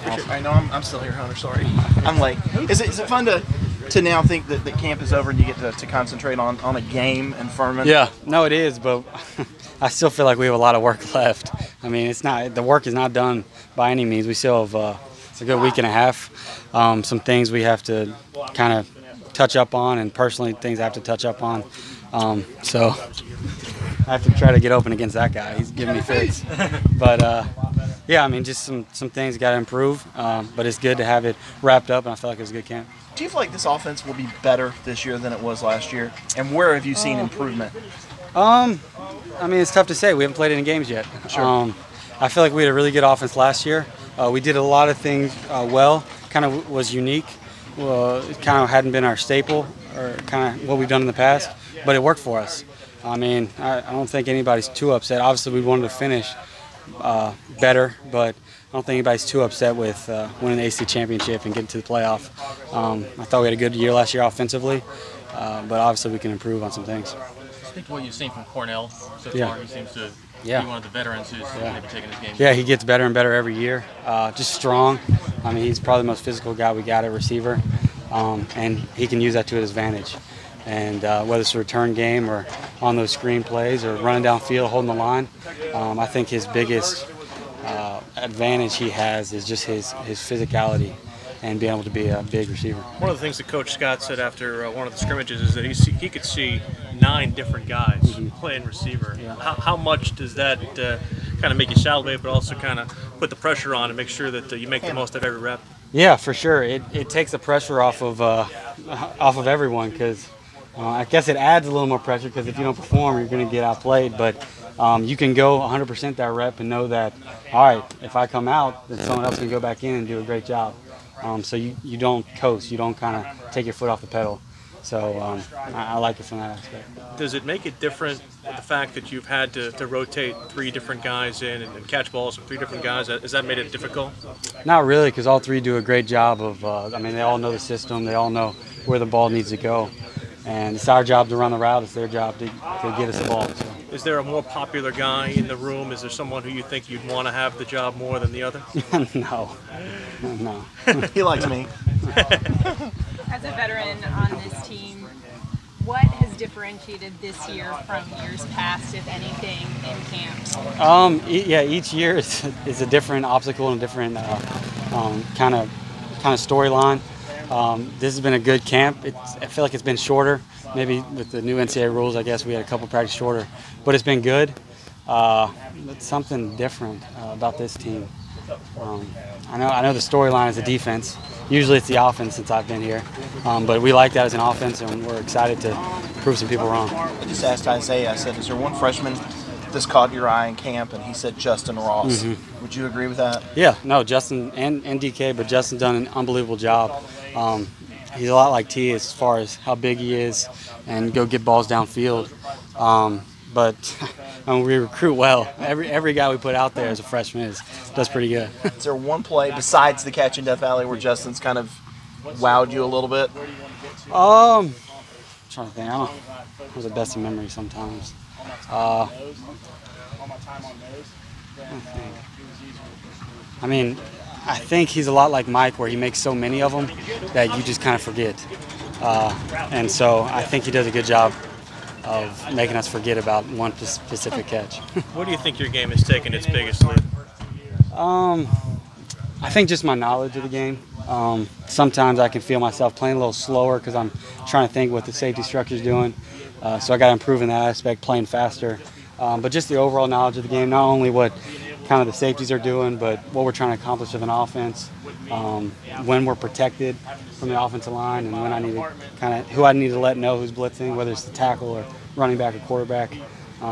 Awesome. I know I'm still here, Hunter. Sorry. I'm late. Is it fun to now think that camp is over and you get to concentrate on a game in Furman? Yeah, no, it is, but I still feel like we have a lot of work left. I mean, the work is not done by any means. We still have a good week and a half. Some things we have to kind of touch up on, and personally things I have to touch up on. So I have to try to get open against that guy. He's giving me fits. But yeah, I mean, just some things got to improve. But it's good to have it wrapped up, and I feel like it was a good camp. Do you feel like this offense will be better this year than it was last year? And where have you seen improvement? I mean, it's tough to say. We haven't played any games yet. Sure. I feel like we had a really good offense last year. We did a lot of things well. Kind of was unique. Well, it kind of hadn't been our staple or kind of what we've done in the past, but it worked for us. I mean, I don't think anybody's too upset. Obviously, we wanted to finish better, but I don't think anybody's too upset with winning the AC championship and getting to the playoff. I thought we had a good year last year offensively, but obviously we can improve on some things. Speak to what you've seen from Cornell so far. He seems to be one of the veterans who's maybe taking this game. Yeah, he gets better and better every year. Just strong. I mean, he's probably the most physical guy we got at receiver, and he can use that to his advantage. And whether it's a return game or on those screen plays or running downfield, holding the line, I think his biggest advantage he has is just his physicality and being able to be a big receiver. One of the things that Coach Scott said after one of the scrimmages is that he could see 9 different guys playing receiver. Yeah. How much does that kind of make you salivate, but also kind of put the pressure on and make sure that you make the most of every rep? Yeah, for sure. It takes the pressure off of everyone, because I guess it adds a little more pressure, because if you don't perform, you're going to get outplayed. But you can go 100% that rep and know that, all right, if I come out, then someone else can go back in and do a great job. So you don't coast. You don't kind of take your foot off the pedal. So I like it from that aspect. Does it make it different, the fact that you've had to rotate 3 different guys in and catch balls from 3 different guys? Has that made it difficult? Not really, because all 3 do a great job of, I mean, they all know the system. They all know where the ball needs to go. And it's our job to run the route. It's their job to get us the ball. So. Is there a more popular guy in the room? Is there someone who you think you'd want to have the job more than the other? No. He likes me. As a veteran on this team, what has differentiated this year from years past, if anything, in camp? Yeah, each year is a different obstacle and a different kind of storyline. This has been a good camp. I feel like it's been shorter. Maybe with the new NCAA rules, I guess we had a couple practice shorter, but it's been good. It's something different about this team. I know the storyline is the defense. Usually it's the offense since I've been here, but we like that as an offense, and we're excited to prove some people wrong. I just asked Isaiah, I said, is there one freshman this caught your eye in camp? And he said Justin Ross. Would you agree with that? Yeah, no, Justin and DK, but Justin's done an unbelievable job. He's a lot like T as far as how big he is and go get balls downfield. But I mean, we recruit well. Every guy we put out there as a freshman does pretty good. Is there one play besides the catch in Death Valley where Justin's kind of wowed you a little bit? I'm trying to think. I don't have the best of memory sometimes. I mean, I think he's a lot like Mike, where he makes so many of them that you just kind of forget. And so I think he does a good job of making us forget about one specific catch. What do you think your game has taken its biggest lead? I think just my knowledge of the game. Sometimes I can feel myself playing a little slower because I'm trying to think what the safety structure is doing. So I got to improve in that aspect, playing faster. But just the overall knowledge of the game, not only what kind of the safeties are doing, but what we're trying to accomplish with an offense, when we're protected from the offensive line, and when I need to who I need to let know who's blitzing, whether it's the tackle or running back or quarterback.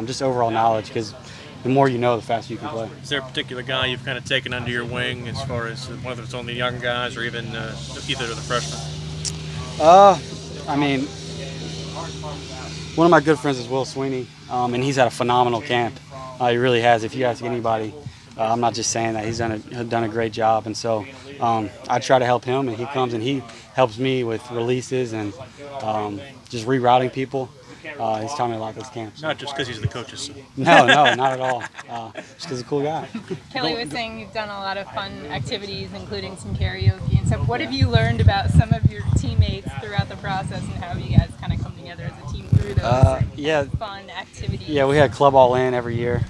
Just overall knowledge, because the more you know, the faster you can play. Is there a particular guy you've kind of taken under your wing, as far as whether it's on the young guys or even either of the freshmen? I mean, one of my good friends is Will Sweeney, and he's had a phenomenal camp. He really has. If you ask anybody, I'm not just saying that. He's done a great job, and so I try to help him, and he comes and he helps me with releases and just rerouting people. He's taught me a lot this camp. So. Not just because he's the coach's son. No, not at all. Just because he's a cool guy. Kelly was saying you've done a lot of fun activities, including some karaoke and stuff. What have you learned about some of your teammates throughout the process, and how you guys kind of come together as a team through those fun activities? Yeah, we had Club All In every year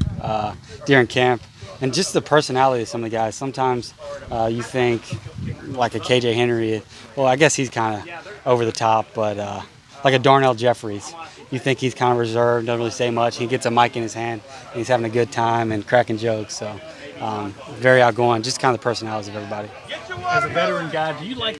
during camp. And just the personality of some of the guys. Sometimes you think like a KJ Henry, well, I guess he's kind of over the top, but like a Darnell Jeffries, you think he's kind of reserved, doesn't really say much. He gets a mic in his hand, and he's having a good time and cracking jokes. So very outgoing, just kind of the personalities of everybody. As a veteran guy, do you like